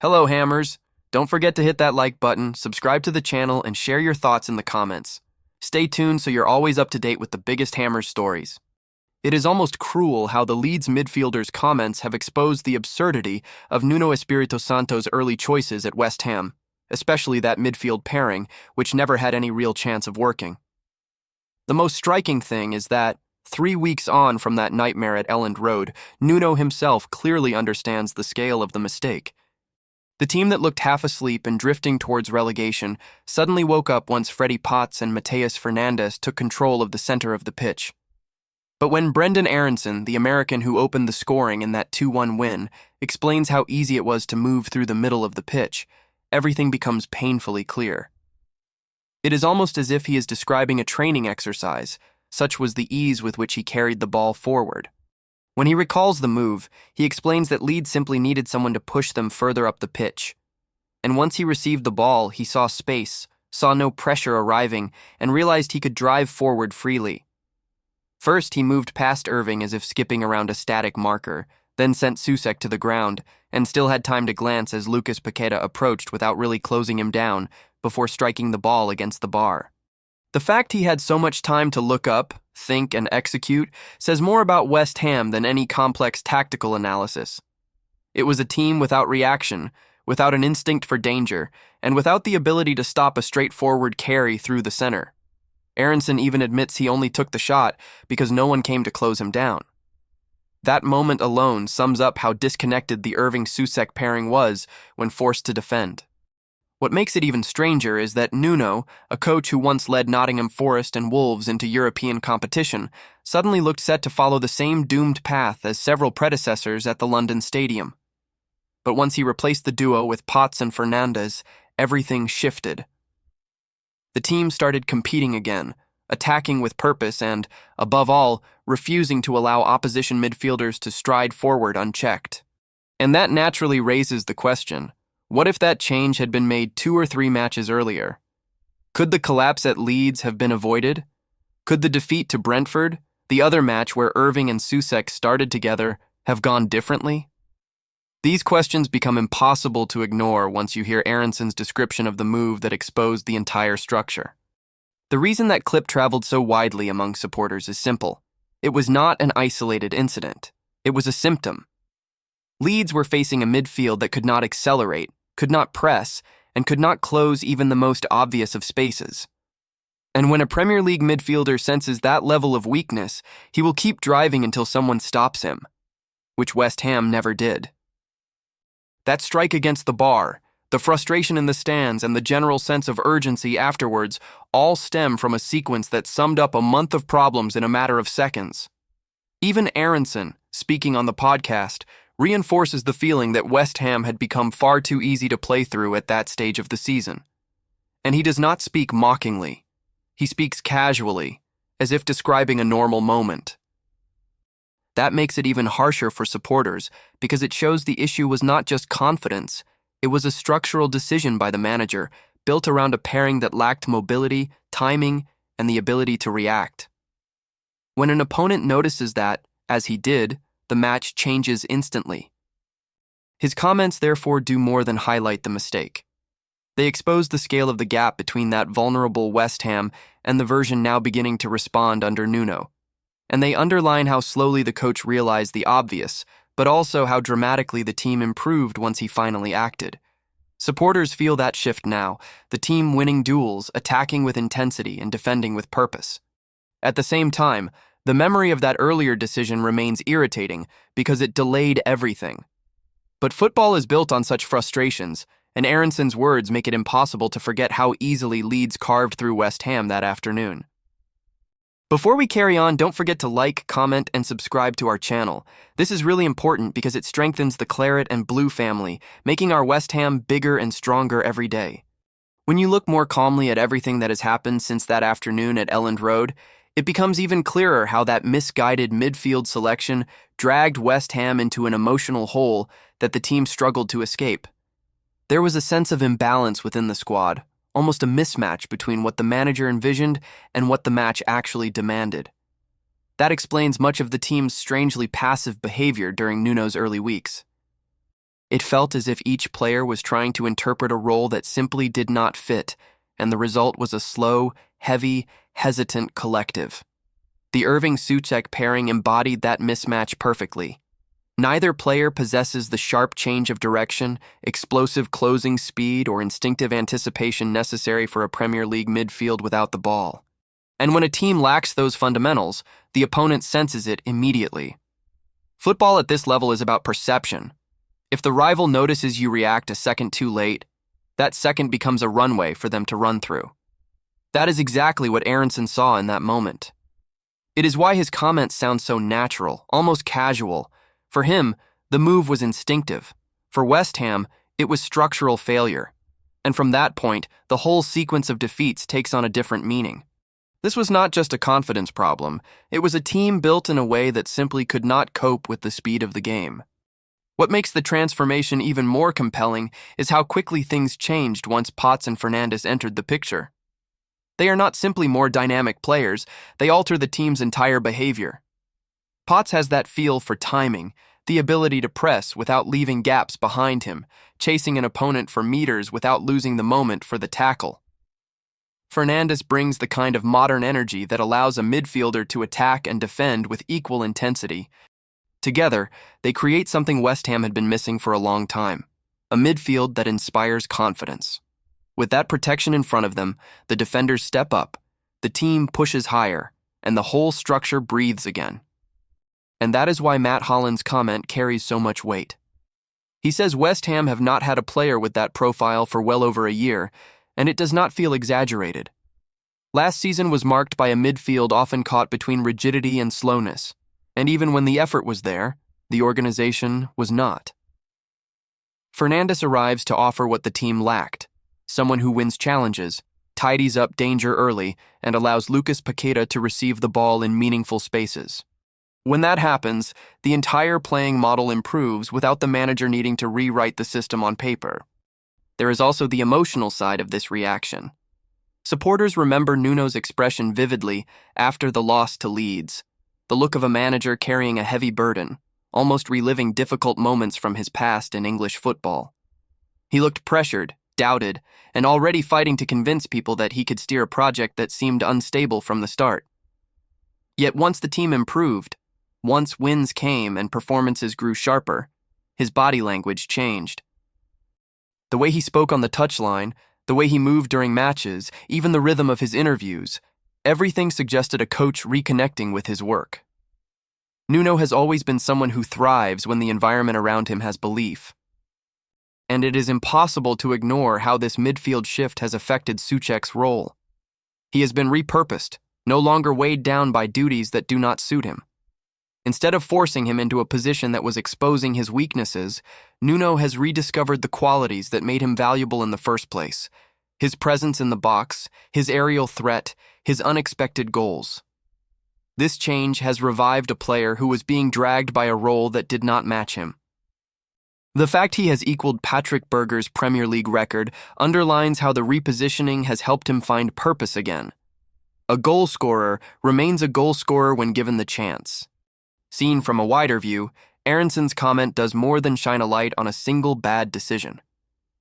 Hello, Hammers. Don't forget to hit that like button, subscribe to the channel, and share your thoughts in the comments. Stay tuned so you're always up to date with the biggest Hammers stories. It is almost cruel how the Leeds midfielders' comments have exposed the absurdity of Nuno Espirito Santo's early choices at West Ham, especially that midfield pairing, which never had any real chance of working. The most striking thing is that, 3 weeks on from that nightmare at Elland Road, Nuno himself clearly understands the scale of the mistake. The team that looked half asleep and drifting towards relegation suddenly woke up once Freddie Potts and Mateus Fernandes took control of the center of the pitch. But when Brendan Aronson, the American who opened the scoring in that 2-1 win, explains how easy it was to move through the middle of the pitch, everything becomes painfully clear. It is almost as if he is describing a training exercise, such was the ease with which he carried the ball forward. When he recalls the move, he explains that Leeds simply needed someone to push them further up the pitch. And once he received the ball, he saw space, saw no pressure arriving, and realized he could drive forward freely. First, he moved past Irving as if skipping around a static marker, then sent Soucek to the ground, and still had time to glance as Lucas Paqueta approached without really closing him down before striking the ball against the bar. The fact he had so much time to look up, think, and execute says more about West Ham than any complex tactical analysis. It was a team without reaction, without an instinct for danger, and without the ability to stop a straightforward carry through the center. Aronson even admits he only took the shot because no one came to close him down. That moment alone sums up how disconnected the Irving-Soucek pairing was when forced to defend. What makes it even stranger is that Nuno, a coach who once led Nottingham Forest and Wolves into European competition, suddenly looked set to follow the same doomed path as several predecessors at the London Stadium. But once he replaced the duo with Potts and Fernandes, everything shifted. The team started competing again, attacking with purpose and, above all, refusing to allow opposition midfielders to stride forward unchecked. And that naturally raises the question, what if that change had been made 2 or 3 matches earlier? Could the collapse at Leeds have been avoided? Could the defeat to Brentford, the other match where Irving and Soucek started together, have gone differently? These questions become impossible to ignore once you hear Aronson's description of the move that exposed the entire structure. The reason that clip traveled so widely among supporters is simple. It was not an isolated incident. It was a symptom. Leeds were facing a midfield that could not accelerate, could not press, and could not close even the most obvious of spaces. And when a Premier League midfielder senses that level of weakness, he will keep driving until someone stops him, which West Ham never did. That strike against the bar, the frustration in the stands, and the general sense of urgency afterwards all stem from a sequence that summed up a month of problems in a matter of seconds. Even Aronson, speaking on the podcast, reinforces the feeling that West Ham had become far too easy to play through at that stage of the season. And he does not speak mockingly. He speaks casually, as if describing a normal moment. That makes it even harsher for supporters because it shows the issue was not just confidence, it was a structural decision by the manager built around a pairing that lacked mobility, timing, and the ability to react. When an opponent notices that, as he did, the match changes instantly. His comments therefore do more than highlight the mistake. They expose the scale of the gap between that vulnerable West Ham and the version now beginning to respond under Nuno. And they underline how slowly the coach realized the obvious, but also how dramatically the team improved once he finally acted. Supporters feel that shift now, the team winning duels, attacking with intensity, and defending with purpose. At the same time, the memory of that earlier decision remains irritating because it delayed everything. But football is built on such frustrations, and Aronson's words make it impossible to forget how easily Leeds carved through West Ham that afternoon. Before we carry on, don't forget to like, comment, and subscribe to our channel. This is really important because it strengthens the Claret and Blue family, making our West Ham bigger and stronger every day. When you look more calmly at everything that has happened since that afternoon at Elland Road, it becomes even clearer how that misguided midfield selection dragged West Ham into an emotional hole that the team struggled to escape. There was a sense of imbalance within the squad, almost a mismatch between what the manager envisioned and what the match actually demanded. That explains much of the team's strangely passive behavior during Nuno's early weeks. It felt as if each player was trying to interpret a role that simply did not fit, and the result was a slow, heavy, hesitant collective. The Irving-Souček pairing embodied that mismatch perfectly. Neither player possesses the sharp change of direction, explosive closing speed, or instinctive anticipation necessary for a Premier League midfield without the ball. And when a team lacks those fundamentals, the opponent senses it immediately. Football at this level is about perception. If the rival notices you react a second too late, that second becomes a runway for them to run through. That is exactly what Aronson saw in that moment. It is why his comments sound so natural, almost casual. For him, the move was instinctive. For West Ham, it was structural failure. And from that point, the whole sequence of defeats takes on a different meaning. This was not just a confidence problem. It was a team built in a way that simply could not cope with the speed of the game. What makes the transformation even more compelling is how quickly things changed once Potts and Fernandes entered the picture. They are not simply more dynamic players, they alter the team's entire behavior. Potts has that feel for timing, the ability to press without leaving gaps behind him, chasing an opponent for meters without losing the moment for the tackle. Fernandes brings the kind of modern energy that allows a midfielder to attack and defend with equal intensity. Together, they create something West Ham had been missing for a long time, a midfield that inspires confidence. With that protection in front of them, the defenders step up, the team pushes higher, and the whole structure breathes again. And that is why Matt Holland's comment carries so much weight. He says West Ham have not had a player with that profile for well over a year, and it does not feel exaggerated. Last season was marked by a midfield often caught between rigidity and slowness, and even when the effort was there, the organization was not. Fernandes arrives to offer what the team lacked, someone who wins challenges, tidies up danger early, and allows Lucas Paqueta to receive the ball in meaningful spaces. When that happens, the entire playing model improves without the manager needing to rewrite the system on paper. There is also the emotional side of this reaction. Supporters remember Nuno's expression vividly after the loss to Leeds, the look of a manager carrying a heavy burden, almost reliving difficult moments from his past in English football. He looked pressured, doubted, and already fighting to convince people that he could steer a project that seemed unstable from the start. Yet once the team improved, once wins came and performances grew sharper, his body language changed. The way he spoke on the touchline, the way he moved during matches, even the rhythm of his interviews, everything suggested a coach reconnecting with his work. Nuno has always been someone who thrives when the environment around him has belief. And it is impossible to ignore how this midfield shift has affected Souček's role. He has been repurposed, no longer weighed down by duties that do not suit him. Instead of forcing him into a position that was exposing his weaknesses, Nuno has rediscovered the qualities that made him valuable in the first place: his presence in the box, his aerial threat, his unexpected goals. This change has revived a player who was being dragged by a role that did not match him. The fact he has equaled Patrick Berger's Premier League record underlines how the repositioning has helped him find purpose again. A goal scorer remains a goal scorer when given the chance. Seen from a wider view, Aronson's comment does more than shine a light on a single bad decision.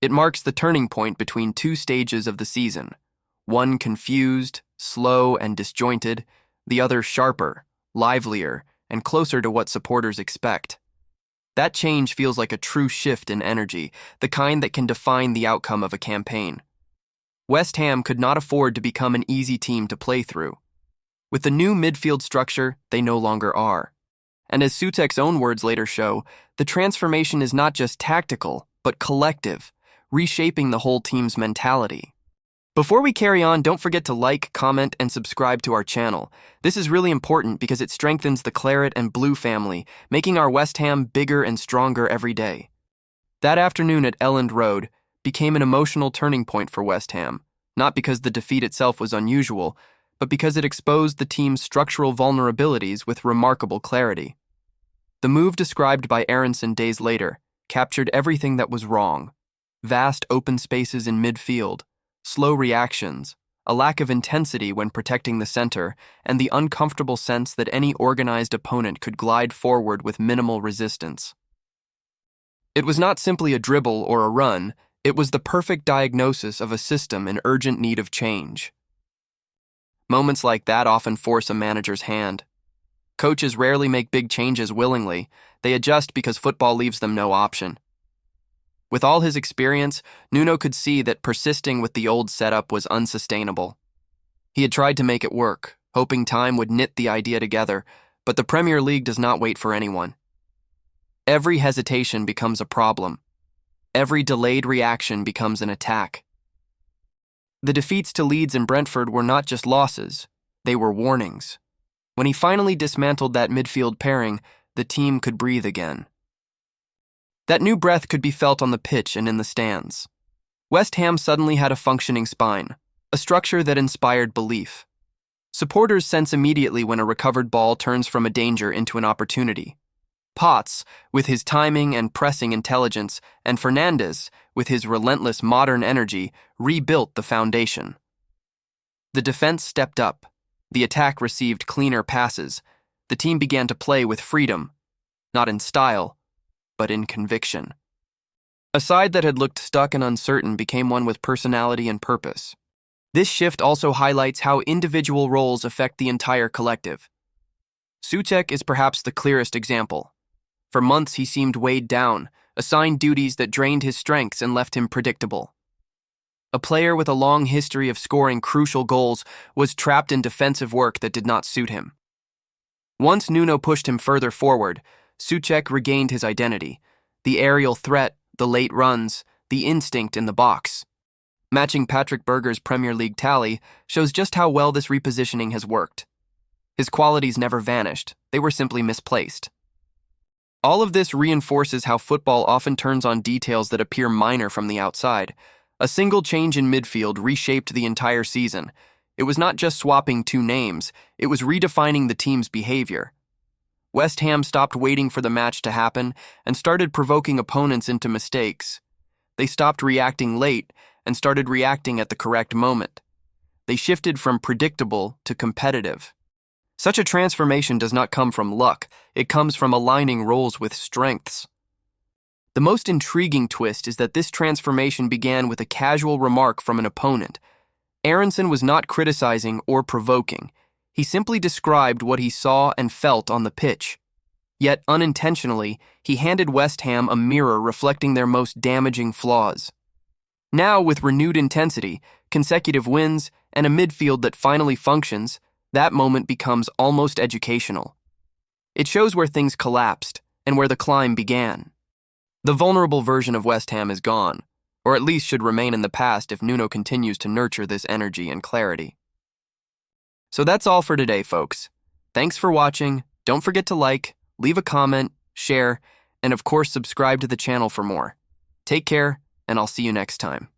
It marks the turning point between two stages of the season, one confused, slow, and disjointed, the other sharper, livelier, and closer to what supporters expect. That change feels like a true shift in energy, the kind that can define the outcome of a campaign. West Ham could not afford to become an easy team to play through. With the new midfield structure, they no longer are. And as Souček's own words later show, the transformation is not just tactical, but collective, reshaping the whole team's mentality. Before we carry on, don't forget to like, comment, and subscribe to our channel. This is really important because it strengthens the Claret and Blue family, making our West Ham bigger and stronger every day. That afternoon at Elland Road became an emotional turning point for West Ham, not because the defeat itself was unusual, but because it exposed the team's structural vulnerabilities with remarkable clarity. The move described by Aronson days later captured everything that was wrong: vast open spaces in midfield, slow reactions, a lack of intensity when protecting the center, and the uncomfortable sense that any organized opponent could glide forward with minimal resistance. It was not simply a dribble or a run, it was the perfect diagnosis of a system in urgent need of change. Moments like that often force a manager's hand. Coaches rarely make big changes willingly, they adjust because football leaves them no option. With all his experience, Nuno could see that persisting with the old setup was unsustainable. He had tried to make it work, hoping time would knit the idea together, but the Premier League does not wait for anyone. Every hesitation becomes a problem. Every delayed reaction becomes an attack. The defeats to Leeds and Brentford were not just losses, they were warnings. When he finally dismantled that midfield pairing, the team could breathe again. That new breath could be felt on the pitch and in the stands. West Ham suddenly had a functioning spine, a structure that inspired belief. Supporters sense immediately when a recovered ball turns from a danger into an opportunity. Potts, with his timing and pressing intelligence, and Fernandes, with his relentless modern energy, rebuilt the foundation. The defense stepped up. The attack received cleaner passes. The team began to play with freedom, not in style, but in conviction. A side that had looked stuck and uncertain became one with personality and purpose. This shift also highlights how individual roles affect the entire collective. Souček is perhaps the clearest example. For months he seemed weighed down, assigned duties that drained his strengths and left him predictable. A player with a long history of scoring crucial goals was trapped in defensive work that did not suit him. Once Nuno pushed him further forward, Souček regained his identity, the aerial threat, the late runs, the instinct in the box. Matching Patrick Berger's Premier League tally shows just how well this repositioning has worked. His qualities never vanished, they were simply misplaced. All of this reinforces how football often turns on details that appear minor from the outside. A single change in midfield reshaped the entire season. It was not just swapping two names, it was redefining the team's behavior. West Ham stopped waiting for the match to happen and started provoking opponents into mistakes. They stopped reacting late and started reacting at the correct moment. They shifted from predictable to competitive. Such a transformation does not come from luck, it comes from aligning roles with strengths. The most intriguing twist is that this transformation began with a casual remark from an opponent. Aronson was not criticizing or provoking. He simply described what he saw and felt on the pitch. Yet, unintentionally, he handed West Ham a mirror reflecting their most damaging flaws. Now, with renewed intensity, consecutive wins, and a midfield that finally functions, that moment becomes almost educational. It shows where things collapsed and where the climb began. The vulnerable version of West Ham is gone, or at least should remain in the past if Nuno continues to nurture this energy and clarity. So that's all for today, folks. Thanks for watching. Don't forget to like, leave a comment, share, and of course subscribe to the channel for more. Take care, and I'll see you next time.